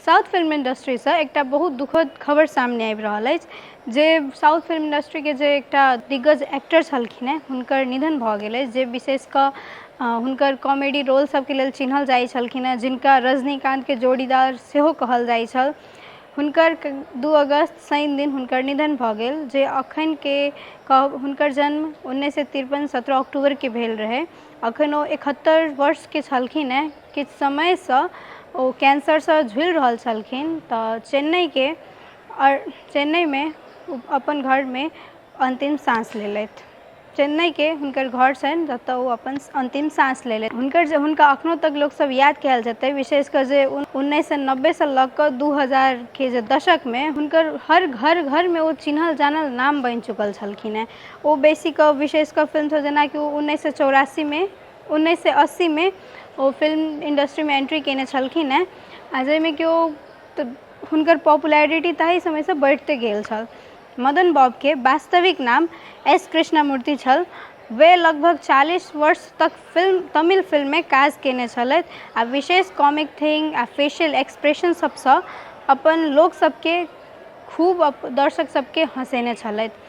South film industry से एकटा बहुत दुखद खबर सामने आबि रहल अछि जे साउथ फिल्म इंडस्ट्री के जे एकटा दिग्गज एक्टर छलखिन हैं हुनकर निधन भऽ गेल अछि, जे विशेष कऽ हुनकर कॉमेडी रोल सबके लेल चिन्हल जाइ छलखिन हैं, जिनका रजनीकांत के जोड़ीदार सेहो कहल जाइ छल। हुनकर 2 अगस्त शनि दिन हुनकर निधन भऽ गेल, जे अखन के हुनकर जन्म 1953 17 अक्टूबर के भेल रहे। अखन ओ 71 वर्ष के छलखिन हैं। किछु समय से ओ कैंसर से झुलि रहल छलखिन, तऽ चेन्नई में अपन घर में अंतिम सांस लेलथि। चेन्नई के हुनकर घर छनि जतऽ ओ अपन अंतिम सांस लेलथि। हुनका अखनो तक लोग सब याद कयल जेतै, विशेषकर जे 1990 से लऽ कऽ 2000 के जे दशक में हुनकर हर घर में ओ चिन्हल जानल नाम बनि चुकल छलखिन हैं। ओ बेसी कऽ विशेषकर फिल्म सब जेनाकि 1980 में ओ फिल्म इंडस्ट्री में एंट्री केने छलखिन हैं, आ जाहिमे कि हुनकर पॉपुलैरिटी ताहि समय से बढ़ते गेल छल। मदन बॉब के वास्तविक नाम एस कृष्णमूर्ति छल। वे लगभग 40 वर्ष तक तमिल फिल्म में काज केने छलथि, आ विशेष कॉमिक थिंग आ फेशियल एक्सप्रेशन सबसँ अपन लोक सबके खूब दर्शक सबके हँसेने छलथि।